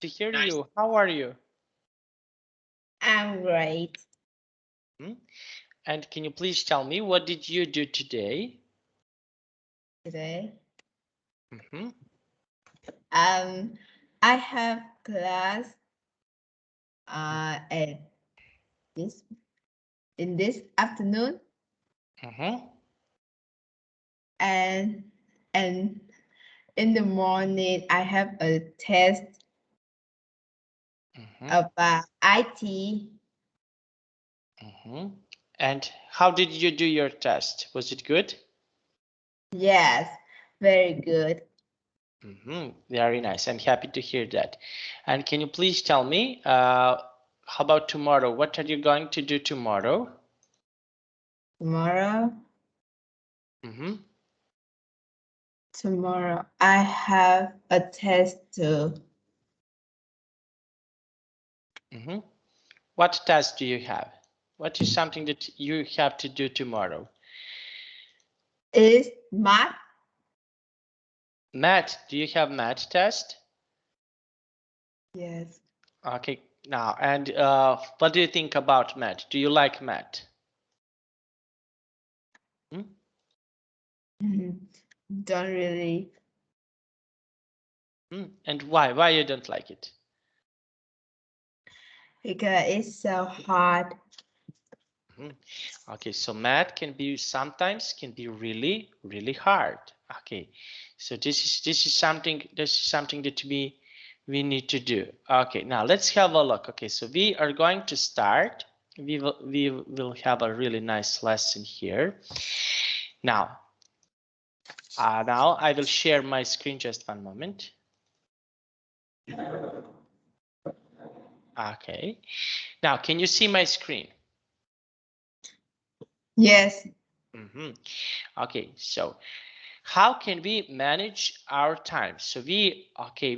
to hear you. How are you? I'm great. And can you please tell me what did you do today? Today, Mm-hmm. I have class at this in this afternoon, Mm-hmm. and and in the morning I have a test Mm-hmm. about IT. Mm-hmm. And how did you do your test? Was it good? Yes, very good. Mm-hmm. Very nice. I'm happy to hear that. And can you please tell me, how about tomorrow? What are you going to do tomorrow? Tomorrow, Mm-hmm. tomorrow I have a test too. Mm-hmm. What test do you have? What is something that you have to do tomorrow? Is math? Math. Do you have math test? Yes. Okay. Now, and what do you think about math? Do you like math? Hmm? Don't really. And why? Why you don't like it? Because it's so hard. Okay, so math can be sometimes can be really, really hard. Okay, so this is something that we need to do. Okay, now let's have a look. Okay, so we are going to start. We will have a really nice lesson here. Now, now I will share my screen. Just one moment. Okay, now can you see my screen? Yes. Okay, so how can we manage our time? So we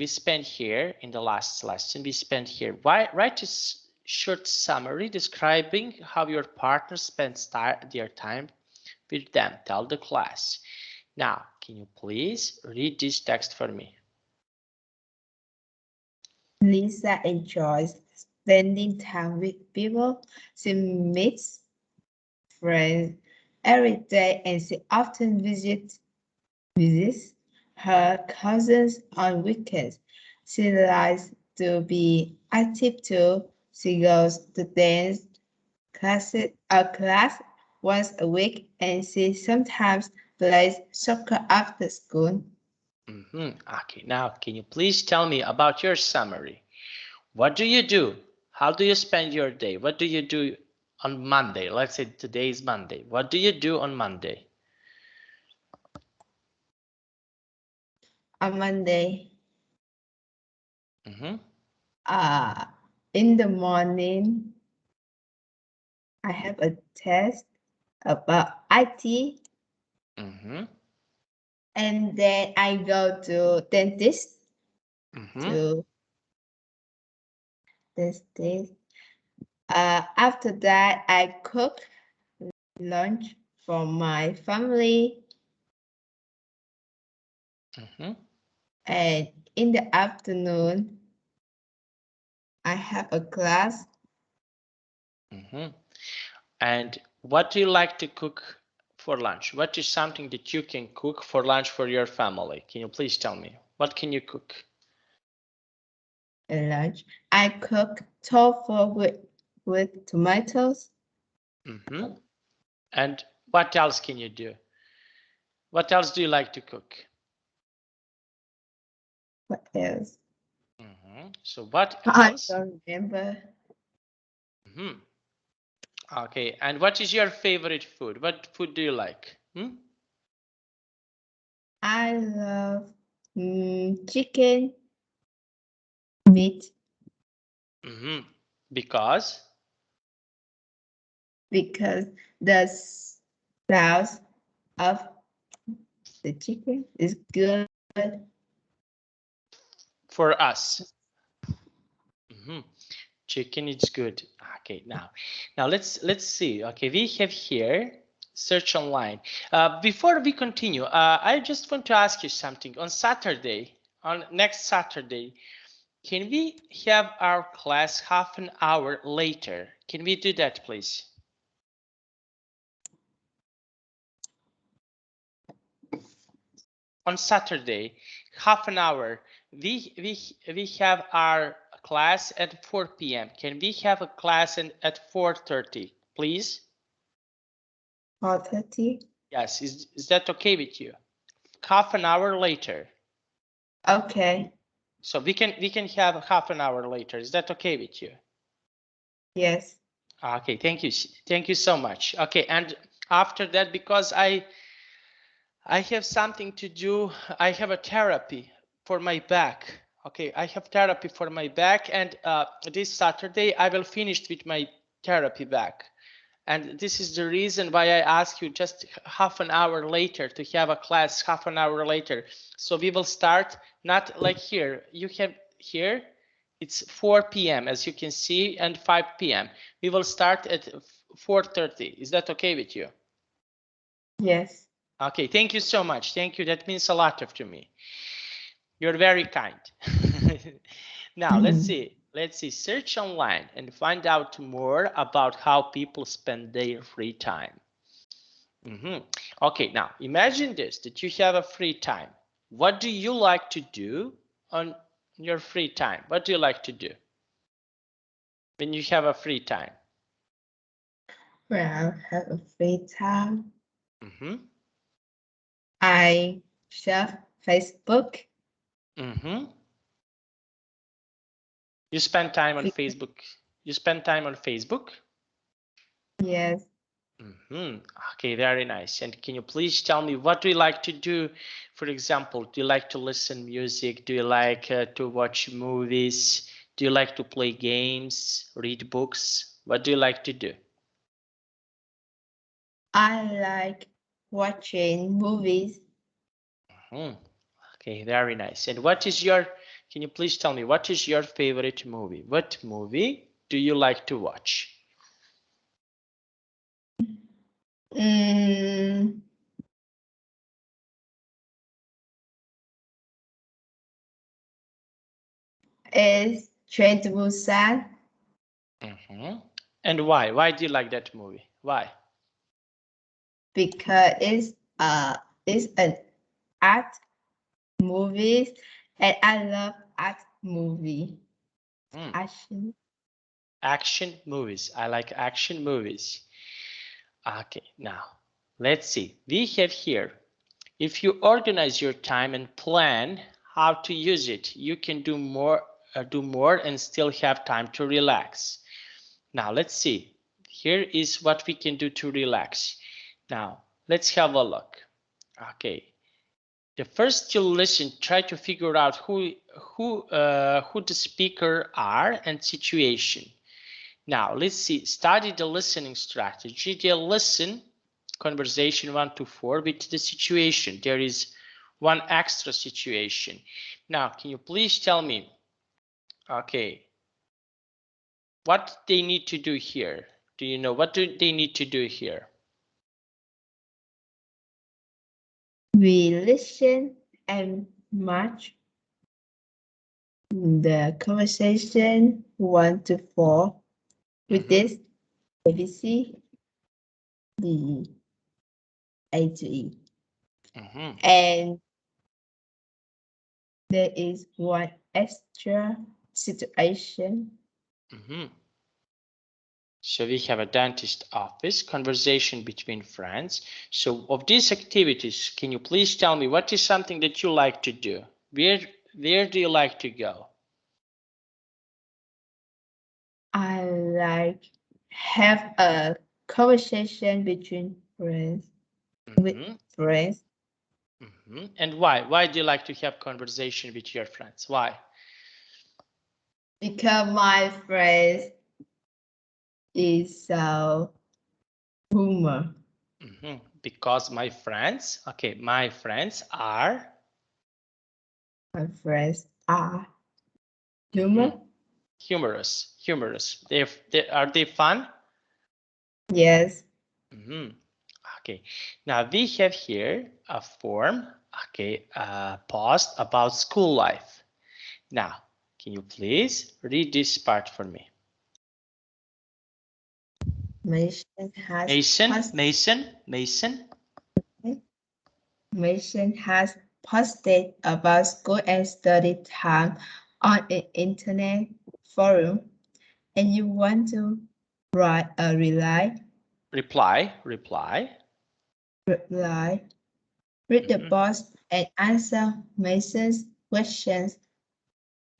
spent here in the last lesson, we spent here, write a short summary describing how your partner spends their time with them. Tell the class. Now, can you please read this text for me? Lisa enjoys spending time with people. She meets friends every day and she often visits her cousins on weekends. She likes to be active too. She goes to dance class once a week and she sometimes plays soccer after school. Okay, now can you please tell me about your summary? What do you do? How do you spend your day? What do you do on Monday? Let's say today is Monday. What do you do on Monday? On Monday, Mm-hmm. uh, in the morning, I have a test about IT, Mm-hmm. and then I go to dentist Mm-hmm. to dentist. After that, I cook lunch for my family, Mm-hmm. and in the afternoon, I have a class. Mm-hmm. And what do you like to cook for lunch? What is something that you can cook for lunch for your family? Can you please tell me? What can you cook? Lunch. I cook tofu with tomatoes. Mm-hmm. And what else can you do? What else do you like to cook? What else? So what I else? don't remember. Mm-hmm. Okay, and what is your favorite food? What food do you like? I love chicken, meat, Because because the sauce of the chicken is good. for us, chicken is good. Okay, now let's see. Okay, we have here search online. Before we continue, I just want to ask you something. On Saturday, on next Saturday, Can we have our class half an hour later? Can we do that, please? On Saturday, half an hour. We have our class at 4 p.m. Can we have a class at 4:30, please? 4:30. Yes, is that okay with you? Half an hour later. Okay. So we can have half an hour later. Is that okay with you? Yes. Okay, thank you. Thank you so much. Okay, and after that, because I have something to do, I have a therapy for my back. Okay, I have therapy for my back, and this Saturday I will finish with my therapy back. And this is the reason why I ask you just half an hour later to have a class half an hour later. So we will start not like here. You have here, it's 4 p.m. as you can see, and 5 p.m. We will start at 4:30. Is that okay with you? Yes. Okay, thank you so much. Thank you. That means a lot to me. You're very kind. Now, let's see. Let's see. Search online and find out more about how people spend their free time. Okay, now imagine this, that you have a free time. What do you like to do on your free time? What do you like to do when you have a free time? When I have a free time, Mm-hmm. I surf Facebook. Mm-hmm. You spend time on Because- Facebook. You spend time on Facebook? Yes. Okay, very nice. And can you please tell me what do you like to do? For example, do you like to listen music? Do you like to watch movies? Do you like to play games, read books? What do you like to do? I like watching movies. Okay, very nice. And what is your, can you please tell me, what is your favorite movie? What movie do you like to watch? Mm, is Train to Busan And why? Why do you like that movie? Why? because it's an art movies and I love art movie. Action. Action movies. I like action movies. Okay, now let's see. We have here, if you organize your time and plan how to use it, you can do more and still have time to relax. Now let's see. Here is what we can do to relax. Now let's have a look. Okay. The first you listen, try to figure out who the speaker are and situation. Now let's see. Study the listening strategy. They listen conversation 1 to 4 with the situation. There is one extra situation. Now, can you please tell me? Okay, what they need to do here? Do you know what do they need to do here? We listen and match the conversation 1 to 4 with this ABC, the A to E. And there is one extra situation. So we have a dentist office, conversation between friends. So of these activities, can you please tell me what is something that you like to do? Where do you like to go? I like have a conversation between friends with friends And why? Why do you like to have conversation with your friends? Why? because my friends is so humor. Because my friends, okay, my friends are My friends are humor. humorous. Are they fun? Yes. Okay, now we have here a form, okay, post about school life. Now, Can you please read this part for me? Mason has Mason has posted about school and study time on an internet forum, and you want to write a reply, read the post and answer Mason's questions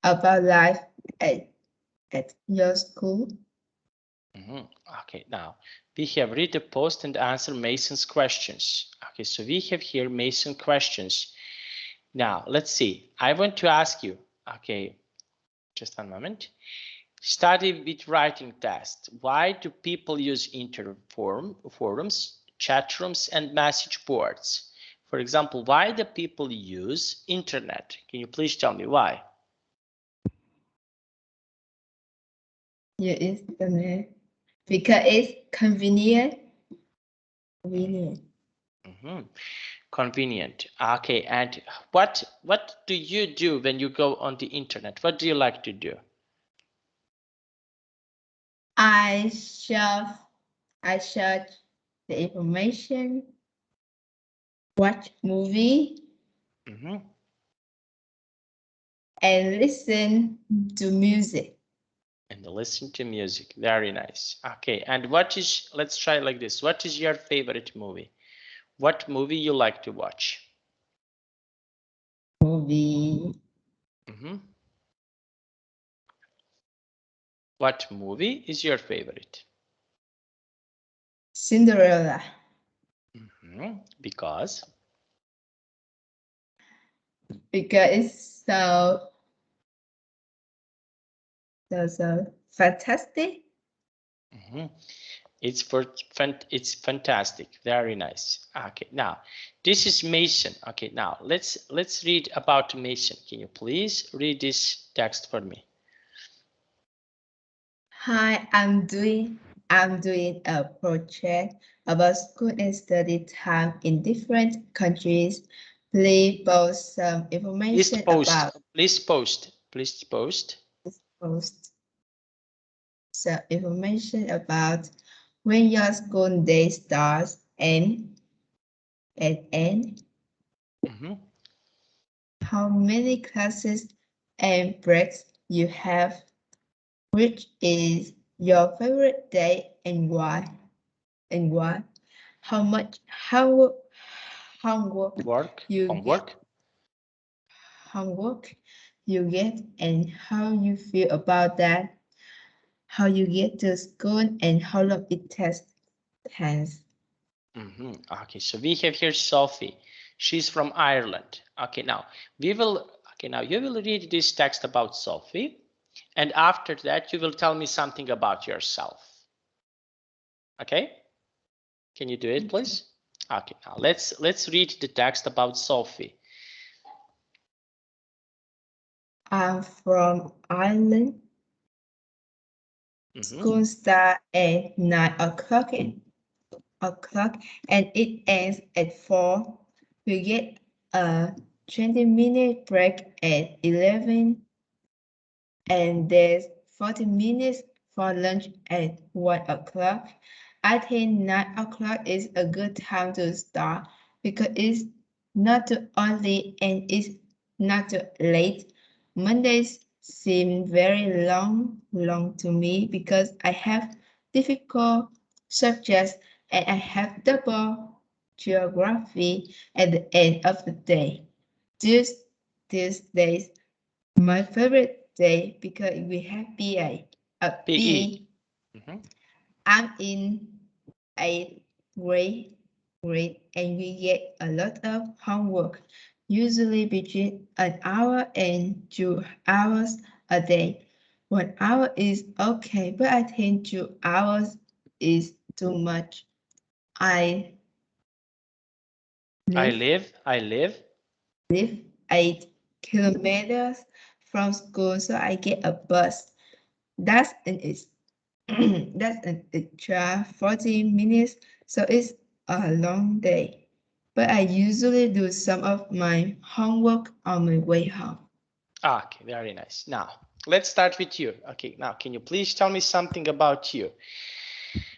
about life at your school. Okay, now we have read the post and answer Mason's questions. Okay, so we have here Mason questions. Now let's see. I want to ask you. Okay, just one moment. Study with writing test. Why do people use forums, chat rooms, and message boards? For example, why do people use internet? Can you please tell me why? Yeah, internet because it's convenient. Convenient. Okay, and what do you do when you go on the internet? What do you like to do? I search the information, watch movie, and listen to music. And listen to music. Very nice. Okay, and what is, let's try like this. What is your favorite movie? What movie you like to watch? Movie. What movie is your favorite? Cinderella. Because It's so fantastic. It's fantastic. Very nice. Okay, now this is Mason. Okay, now let's read about Mason. Can you please read this text for me? Hi, I'm doing a project about school and study time in different countries. Please post some information about. Please post some information about when your school day starts and end. How many classes and breaks you have, which is your favorite day and why, how much homework you get and how you feel about that, how you get to school and how long it takes. Okay, so we have here Sophie. She's from Ireland. Okay, now you will read this text about Sophie, and after that you will tell me something about yourself. Okay? Can you do it, please? Okay, now let's read the text about Sophie. I'm from Ireland. School starts at 9 o'clock and it ends at 4. We get a 20-minute break at 11 and there's 40 minutes for lunch at 1 o'clock. I think 9 o'clock is a good time to start because it's not too early and it's not too late. Mondays seem very long to me because I have difficult subjects and I have double geography at the end of the day. Tuesdays, my favorite day because we have PE. I'm in 8th grade and we get a lot of homework, usually between an hour and 2 hours a day. 1 hour is okay, but I think 2 hours is too much. I live 8 kilometers from school, so I get a bus. That's an extra 40 minutes, so it's a long day. But I usually do some of my homework on my way home. Okay, very nice. Now, let's start with you. Okay, now can you please tell me something about you?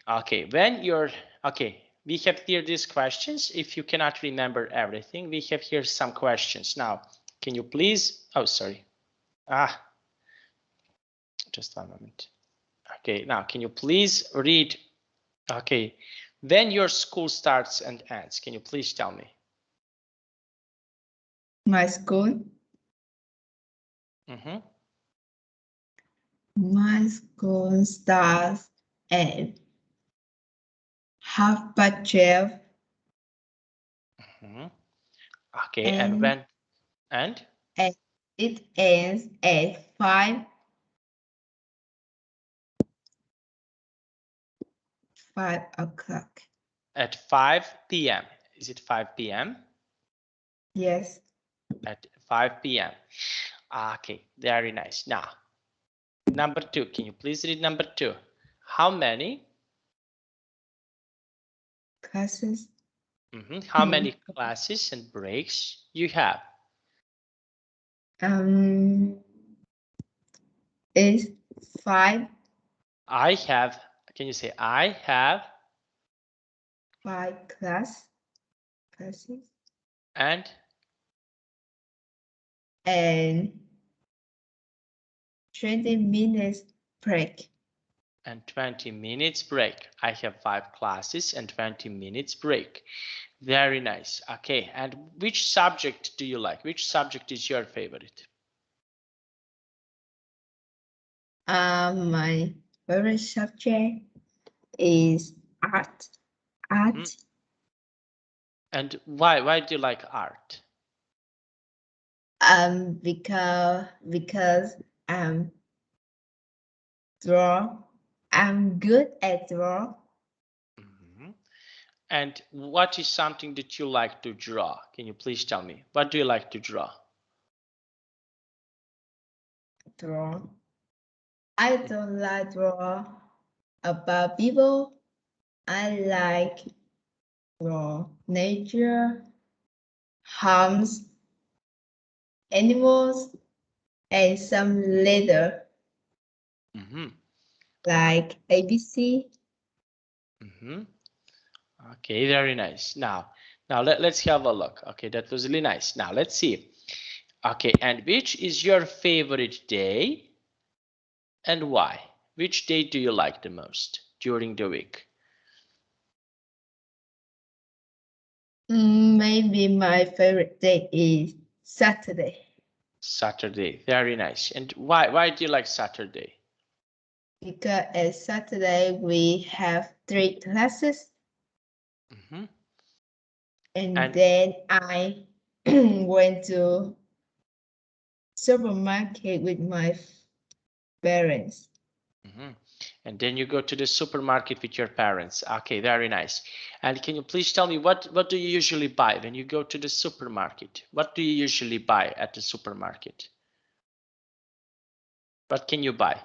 Okay, when you're, okay, we have here these questions. If you cannot remember everything, we have here some questions. Now, can you please, oh, sorry. Just one moment. Okay, now can you please read, okay, when your school starts and ends? Can you please tell me? My school. My school starts at 12:30. Okay, and when, and it ends at 5 o'clock. at 5 p.m. Is it 5 p.m.? Yes. At 5 p.m. Okay, very nice. Now, number 2, can you please read number 2? How many Classes? How many classes and breaks you have? Is 5. I have, can you say I have? 5 classes. And 20 minutes break. and 20 minutes break. I have 5 classes and 20 minutes break. Very nice. Okay, and which subject do you like? Which subject is your favorite? My favorite subject is art. And why do you like art? Because draw. I'm good at draw. And what is something that you like to draw? Can you please tell me? What do you like to draw? I don't like draw about people. I like draw nature, homes, animals, and some letter. Like ABC. Okay, very nice. Now let's have a look. Okay, that was really nice. Now let's see. Okay, and which is your favorite day and why? Which day do you like the most during the week? Maybe my favorite day is Saturday. Saturday, very nice. And why do you like Saturday? Because at Saturday we have 3 classes. And then I went to supermarket with my parents. And then you go to the supermarket with your parents. Okay, very nice. And can you please tell me what do you usually buy when you go to the supermarket? What do you usually buy at the supermarket? What can you buy?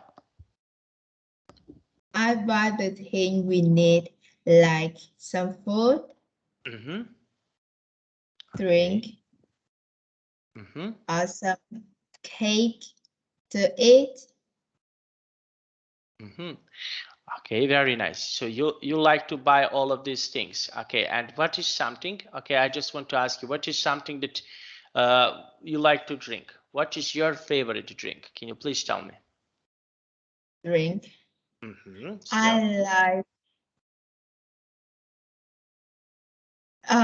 I buy the thing we need, like some food, drink, or some cake to eat. Okay, very nice. So you like to buy all of these things. Okay, and what is something? Okay, I just want to ask you, what is something that you like to drink? What is your favorite drink? Can you please tell me? Drink. So, I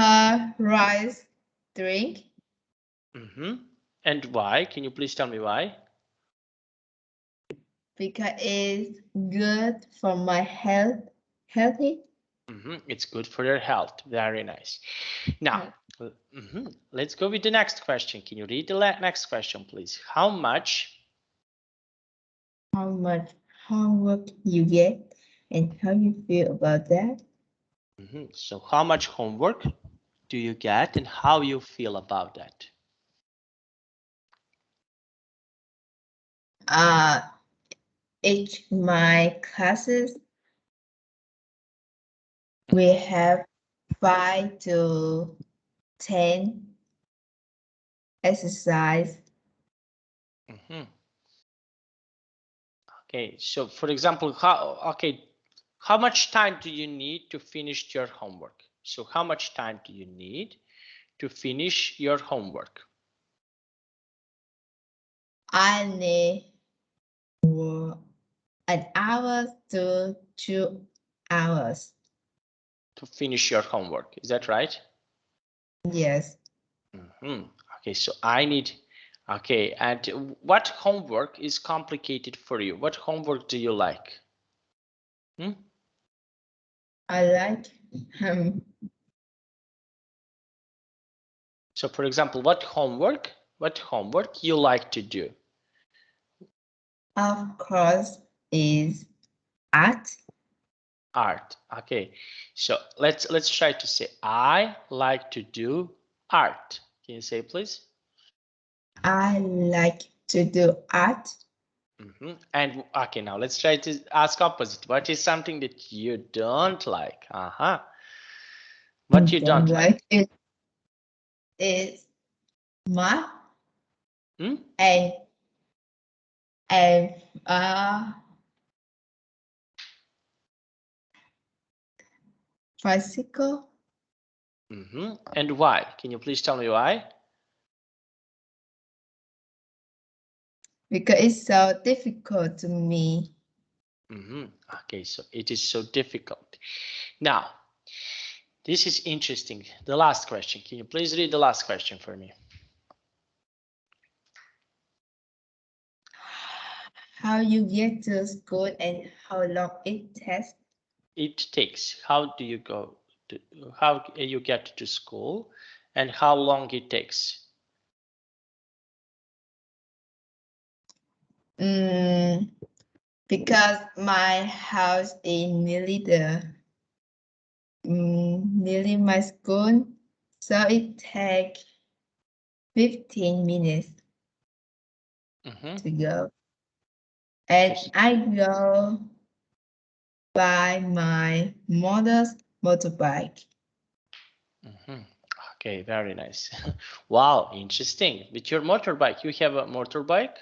like rice drink. And why? Can you please tell me why? Because it's good for my health. Healthy. It's good for your health. Very nice. Now, let's go with the next question. Can you read the next question, please? How much homework you get and how you feel about that? So how much homework do you get and how you feel about that? Each my classes we have 5 to 10 exercise. Okay, so for example, how much time do you need to finish your homework? So how much time do you need to finish your homework? I need an hour to 2 hours. To finish your homework, is that right? Yes. Okay, so I need, okay, and what homework is complicated for you? What homework do you like? I like So for example, what homework you like to do? of course is art. Art. Okay, so let's try to say I like to do art. Can you say please? I like to do art. And okay, now let's try to ask opposite. What is something that you don't like? What you don't like? It is math Hmm? and and uh physical And why? Can you please tell me why? because it's so difficult to me. Okay, so it is so difficult. Now, this is interesting. The last question. Can you please read the last question for me? How you get to school and how long it takes? It takes. How do you go to, how you get to school and how long it takes? Because my house is nearly my school, so it takes 15 minutes to go. And I go by my mother's motorbike. Okay, very nice. Wow, interesting. With your motorbike, you have a motorbike?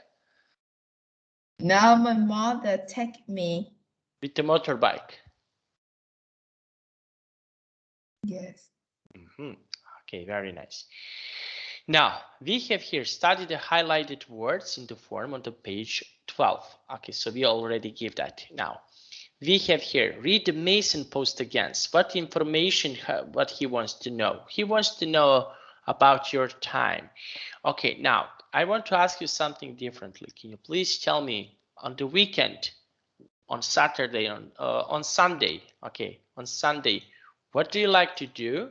Now my mother take me. With the motorbike. Yes. Okay, very nice. Now, we have here studied the highlighted words in the form on the page 12. Okay, so we already give that. Now, we have here, read the Mason post again. What information, what he wants to know? He wants to know about your time. Okay, now, I want to ask you something differently. Can you please tell me on the weekend, on Saturday, on Sunday, okay, on Sunday, what do you like to do?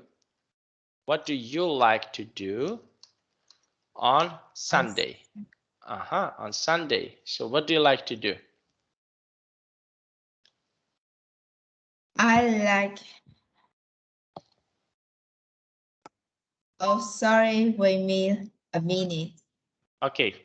What do you like to do on Sunday? On Sunday. So what do you like to do? I like. Oh, sorry, wait me a minute. Okay.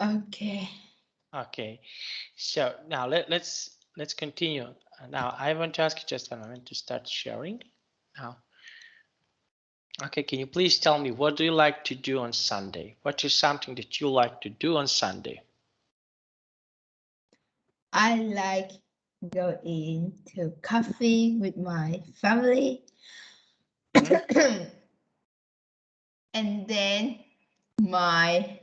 Okay. Okay, so now let's continue. Now I want to ask you just a moment to start sharing. Now, okay, can you please tell me what do you like to do on Sunday? What is something that you like to do on Sunday? I like going to coffee with my family. And then my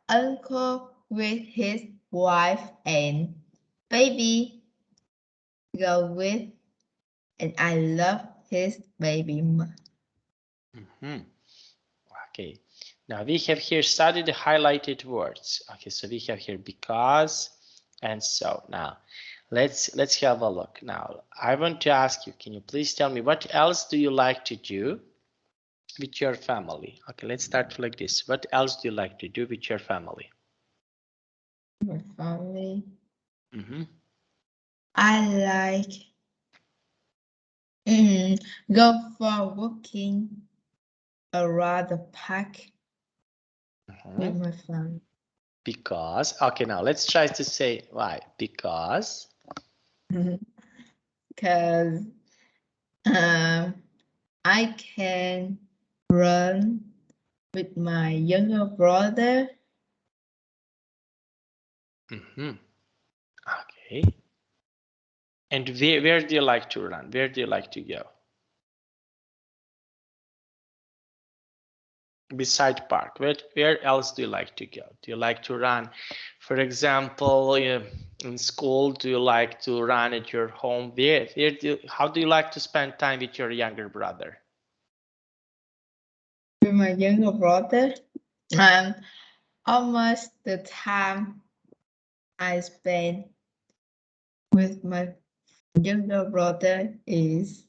uncle with his wife and baby go with, and I love his baby. Okay, now we have here studied the highlighted words. Okay, so we have here because and so. Now let's have a look. Now I want to ask you, can you please tell me what else do you like to do with your family? Okay, let's start like this. What else do you like to do with your family? My family. Mm-hmm. I like go for walking around the park with my family. Because, okay, now let's try to say why. Because, Because I can run with my younger brother. okay. And where do you like to run? Where do you like to go? Beside park, where else do you like to go? Do you like to run, for example, in school? Do you like to run at your home? How do you like to spend time with your younger brother? With my younger brother. Almost the time I spend with my younger brother is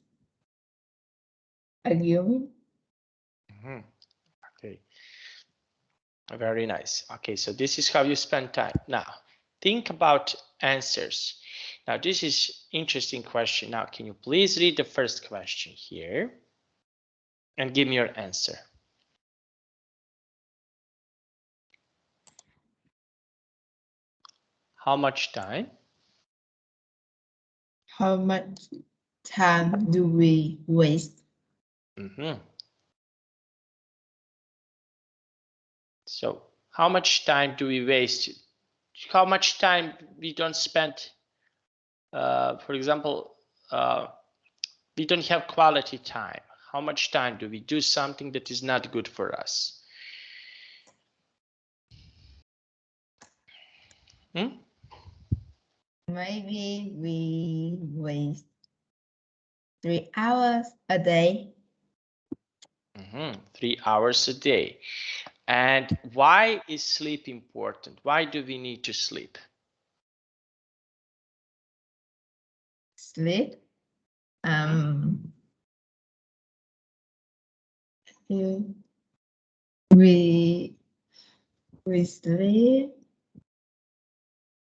arguing. Okay, very nice. Okay, so this is how you spend time. Now think about answers. Now this is interesting question. Now can you please read the first question here and give me your answer? How much time? How much time do we waste? So how much time do we waste? How much time we don't spend, for example, we don't have quality time. How much time do we do something that is not good for us? Maybe we waste 3 hours a day. 3 hours a day. And why is sleep important? Why do we need to sleep? Sleep. We sleep.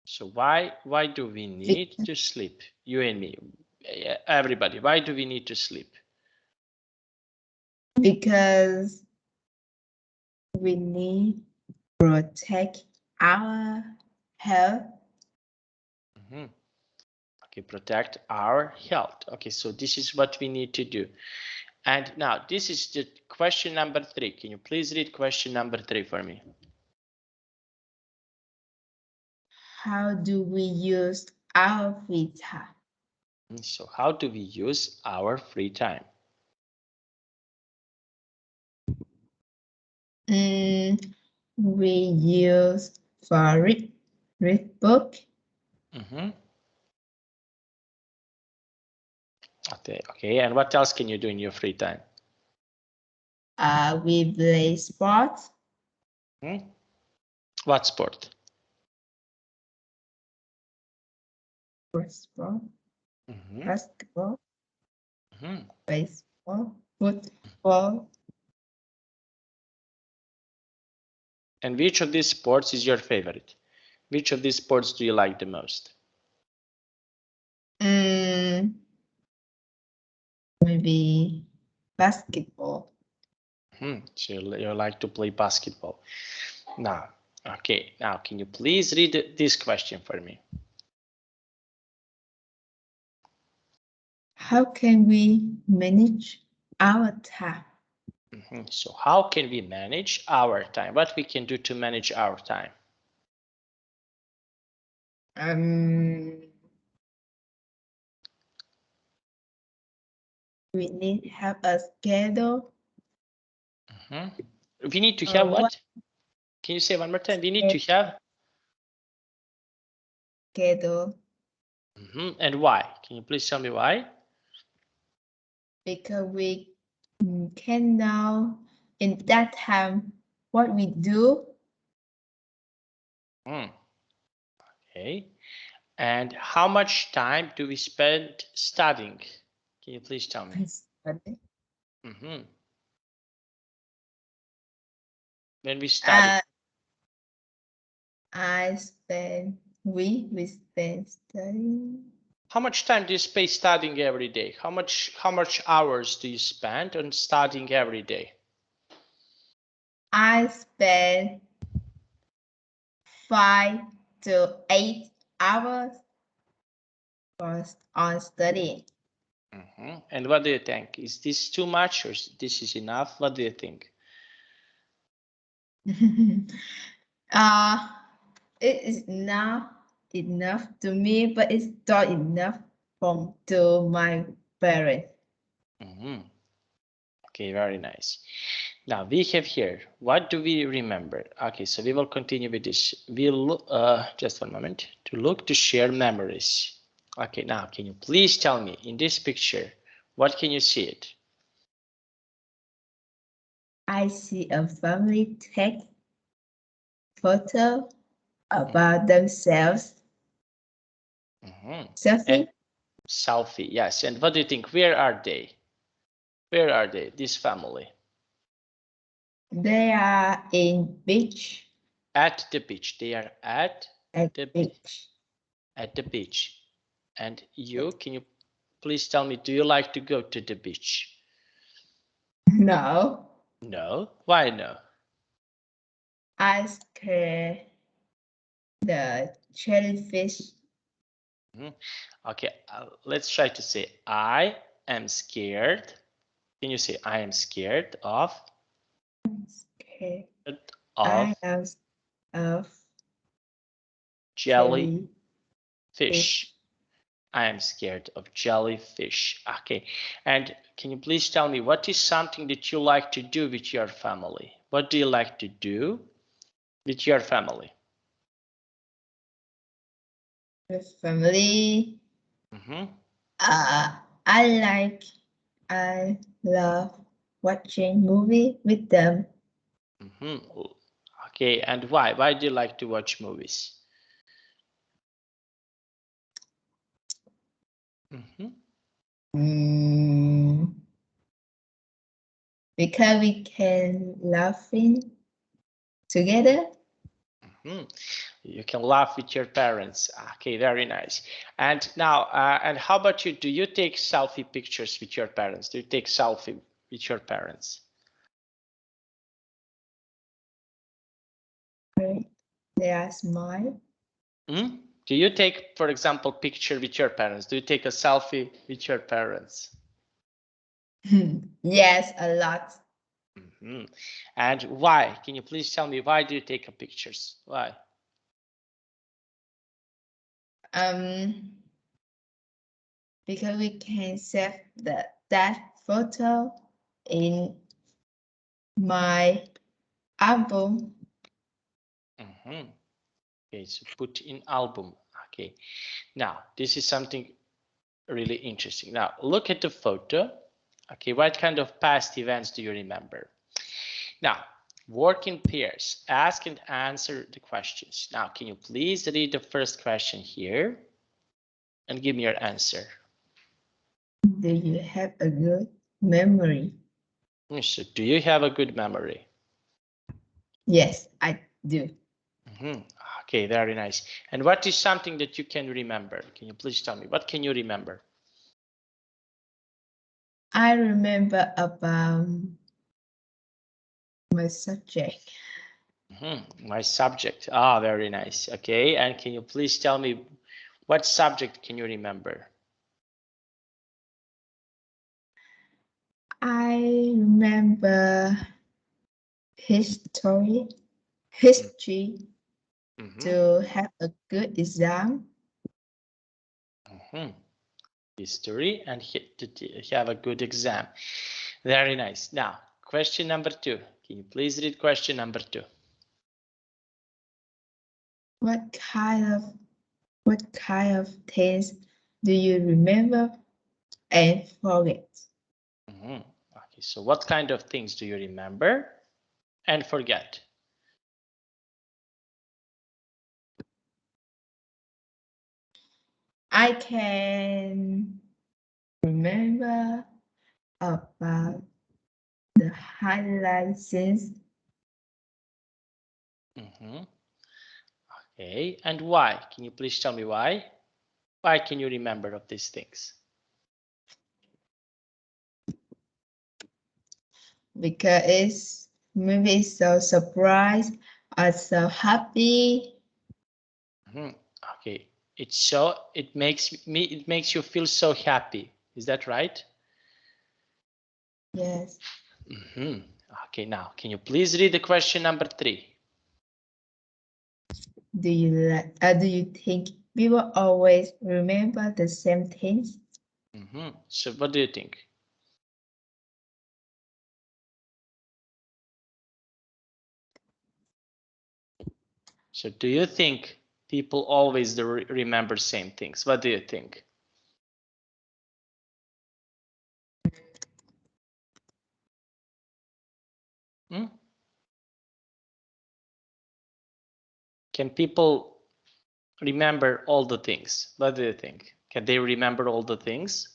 So why do we need to sleep? You and me, everybody. Why do we need to sleep? Because we need to protect our health. Okay, protect our health. Okay, so this is what we need to do. And now this is the question number 3. Can you please read question number 3 for me? How do we use our free time? So how do we use our free time? We use for read book. Okay, and what else can you do in your free time? We play sports. What sport? Baseball, basketball, baseball, football. And which of these sports is your favorite? Which of these sports do you like the most? Maybe basketball. So you like to play basketball. Now, Okay, now can you please read this question for me? How can we manage our time? So how can we manage our time? What we can do to manage our time? We need to have a schedule. We need to have what? Can you say one more time? We need to have schedule. And why? Can you please tell me why? Because we can know in that time what we do. Okay. And how much time do we spend studying? Can you please tell me? When we study. We spend studying. How much time do you spend studying every day? How much hours do you spend on studying every day? I spend 5 to 8 hours on studying. And what do you think? Is this too much or this is enough? What do you think? It is not enough to me, but it's not enough to my parents. Okay, very nice. Now we have here, what do we remember? Okay, so we will continue with this. We'll just one moment to look to share memories. Okay, now can you please tell me in this picture, what can you see it? I see a family take photo about themselves. Selfie? And selfie, yes. And what do you think? Where are they? Where are they, this family? They are in beach. At the beach. They are at the beach. At the beach. And you, can you please tell me, do you like to go to the beach? No. No? Why no? I scare the jellyfish. Okay, let's try to say I am scared. Can you say I am scared of? Scared. Of I am of jellyfish. I am scared of jellyfish. Okay, and can you please tell me what is something that you like to do with your family? What do you like to do with your family? With family. I love watching movie with them. Okay, and why? Why do you like to watch movies? Because we can laughing together. You can laugh with your parents. Okay, very nice. And now, and how about you? Do you take selfie pictures with your parents? Do you take selfie with your parents? They are smile. Do you take, for example, picture with your parents? Do you take a selfie with your parents? Yes, a lot. And why? Can you please tell me why do you take pictures? Why? Because we can save that photo in my album. Okay, so put in album. Okay, now this is something really interesting. Now look at the photo. Okay, what kind of past events do you remember? Now, work in pairs. Ask and answer the questions. Now, can you please read the first question here and give me your answer? Do you have a good memory? So, do you have a good memory? Yes, I do. Okay, very nice. And what is something that you can remember? Can you please tell me? What can you remember? I remember about my subject. My subject. Ah, very nice. Okay, and can you please tell me what subject can you remember? I remember history to have a good exam. History and to have a good exam. Very nice. Now, question number 2. Can you please read question number 2? What kind of things do you remember and forget? Okay, so what kind of things do you remember and forget? I can remember about the highlight scenes. Okay, and why? Can you please tell me why? Why can you remember of these things? Because maybe it's so surprised or so happy. Okay, it makes you feel so happy. Is that right? Yes. Okay, now can you please read the question number 3? Do you think people always remember the same things? So what do you think? So do you think people always remember same things? What do you think? Can people remember all the things? What do you think? Can they remember all the things?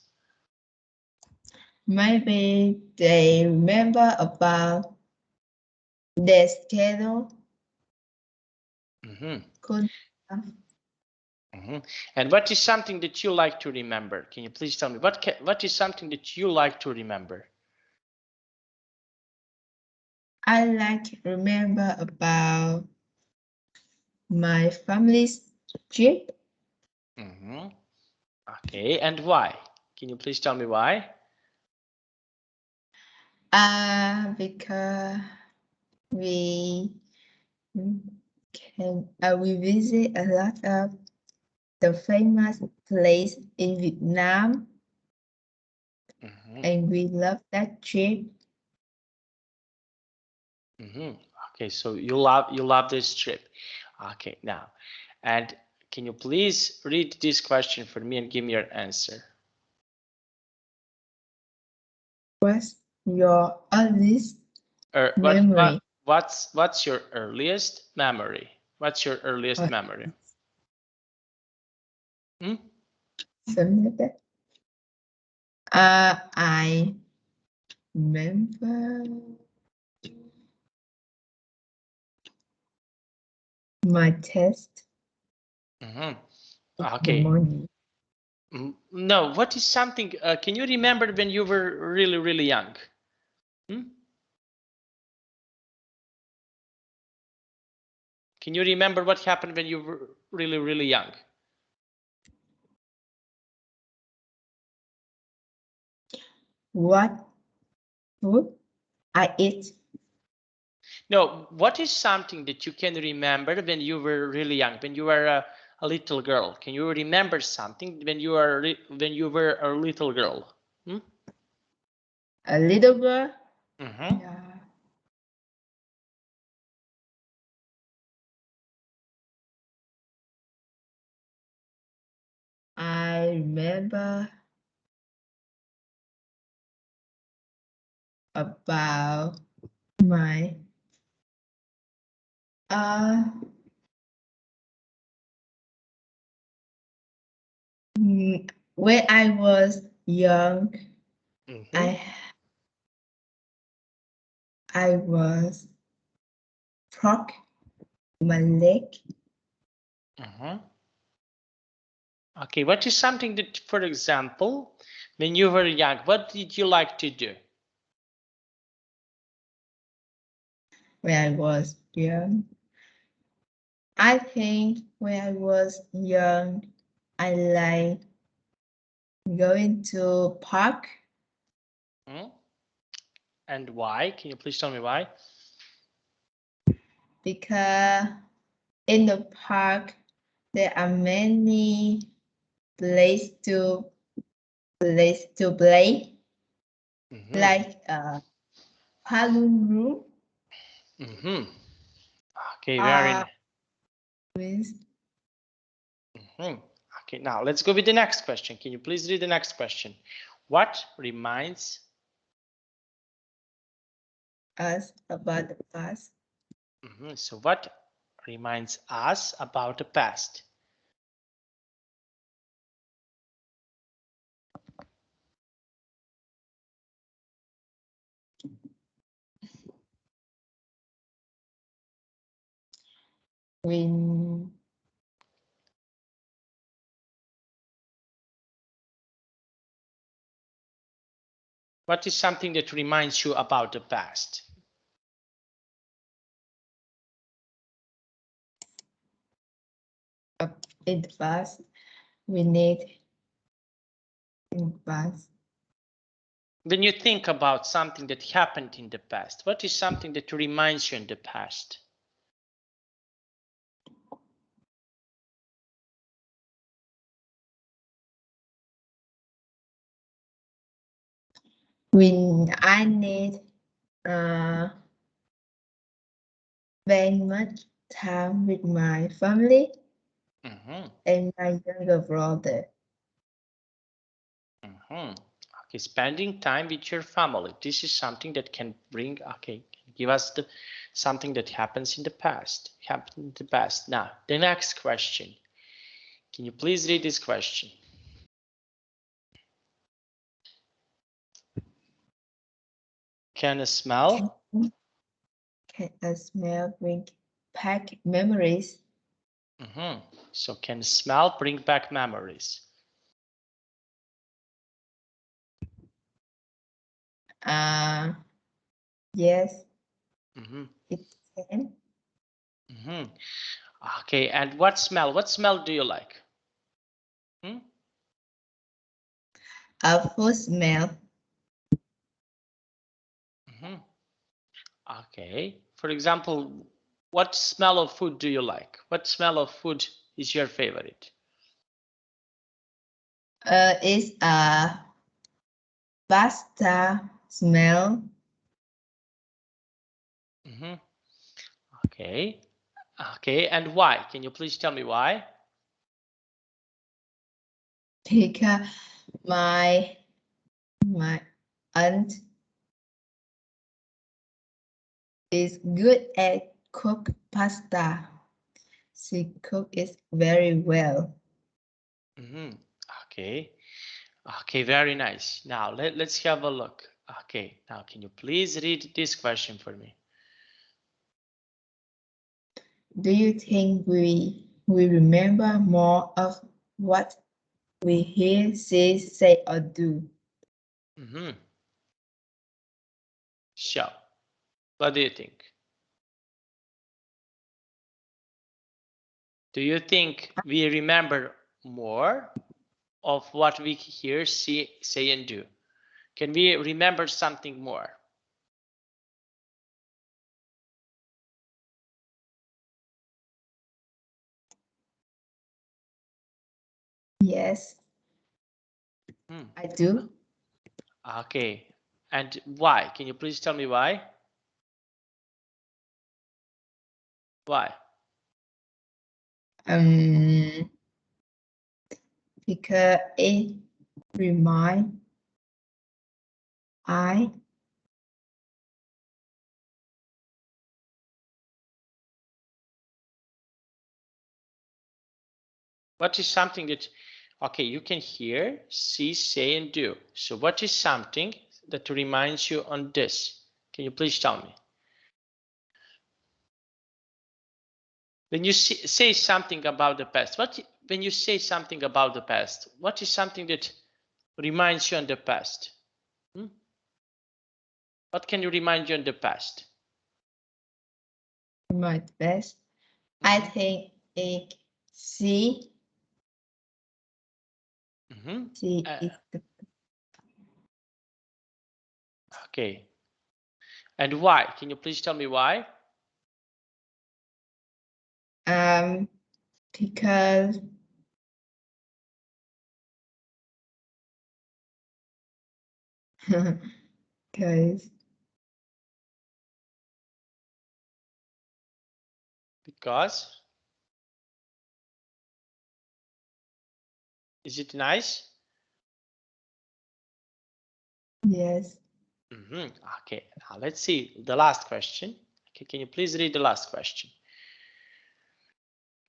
Maybe they remember about their schedule. Could And what is something that you like to remember? Can you please tell me what is something that you like to remember? I like to remember about my family's trip. Okay, and why? Can you please tell me why? Because we we visit a lot of the famous place in Vietnam, and we love that trip. Okay, so you love this trip. Okay, now, and can you please read this question for me and give me your answer? What's your earliest memory? What's your earliest memory? What's your earliest memory? Something like that. I remember my test. Okay. No, what is something? Can you remember when you were really young? Can you remember what happened when you were really young? What food I eat? No, what is something that you can remember when you were really young, when you were a little girl? Can you remember something when you were a little girl? A little girl? Yeah. I remember about my when I was young, I was broke my leg. Okay, what is something that, for example, when you were young, what did you like to do? when I was young. I think when I was young, I like going to park. And why? Can you please tell me why? Because in the park there are many places to play, like balloon room. Okay, very. With Okay, now let's go with the next question. Can you please read the next question? What reminds us about the past? So what reminds us about the past? When What is something that reminds you about the past? in the past, we need in the past. When you think about something that happened in the past, what is something that reminds you in the past? When I need spend much time with my family and my younger brother. Okay, spending time with your family. This is something that can bring, give us something that happens in the past. Now, the next question. Can you please read this question? Can a smell? Can a smell bring back memories? So can smell bring back memories? Yes, it can. Okay, and what smell? What smell do you like? A food smell. Okay. For example, what smell of food do you like? What smell of food is your favorite? It's a pasta smell. Okay. Okay, and why? Can you please tell me why? Because my aunt is good at cook pasta. She cook it very well. Okay. Okay, very nice. Now let's have a look. Okay, now can you please read this question for me? Do you think we remember more of what we hear, see, say, or do? Sure. What do you think? Do you think we remember more of what we hear, see, say, and do? Can we remember something more? Yes, I do. Okay, and why? Can you please tell me why? Why? Because it remind I What is something that, okay, you can hear, see, say, and do. So what is something that reminds you on this? Can you please tell me? When you say something about the past, when you say something about the past, what is something that reminds you on the past? What can you remind you on the past? my best. I think it C. C is the Okay. And why? Can you please tell me why? Because because Because is it nice? yes. Okay, now let's see the last question. Okay, can you please read the last question?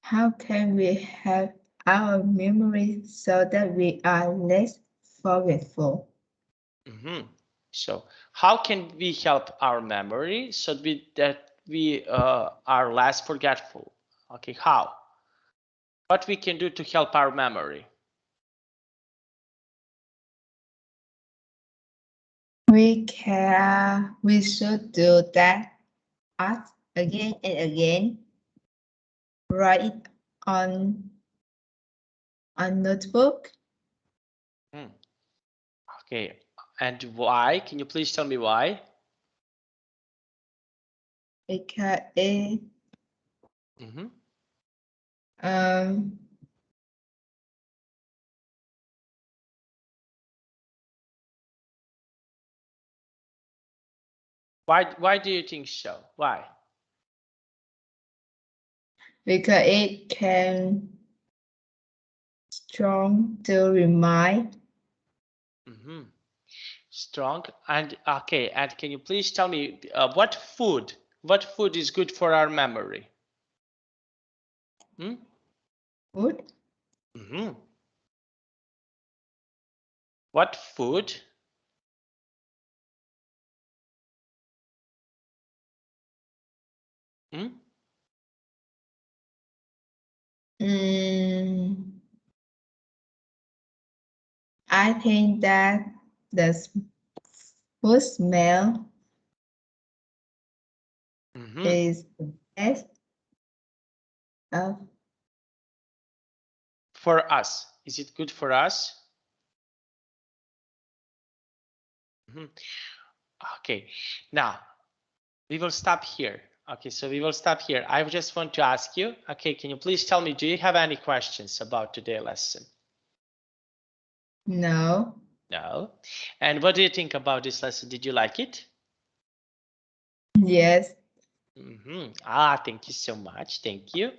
How can we help our memory so that we are less forgetful? So how can we help our memory so that we are less forgetful? Okay, how? What we can do to help our memory? We should do that art again and again. Write it on a notebook. Okay, and why? Can you please tell me why? Because it Why do you think so? Why? because it can strong to remind. Strong. And okay, and can you please tell me what food is good for our memory? Food. What food? I think that the food smell is the best of. For us. Is it good for us? Okay, now we will stop here. Okay, so we will stop here. I just want to ask you, okay, can you please tell me, do you have any questions about today's lesson? No. No. And what do you think about this lesson? Did you like it? Yes. Thank you so much. Thank you.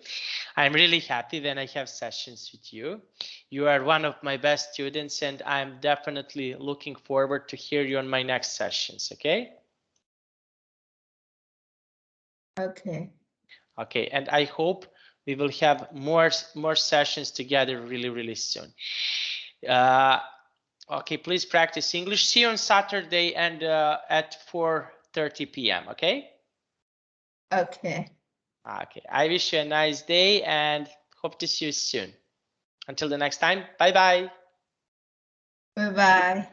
I'm really happy when I have sessions with you. You are one of my best students, and I'm definitely looking forward to hear you on my next sessions, okay? Okay. Okay, and I hope we will have more sessions together really soon. Okay, please practice English. See you on Saturday and at 4:30 p.m. Okay? Okay. Okay, I wish you a nice day and hope to see you soon. Until the next time, bye-bye. Bye-bye.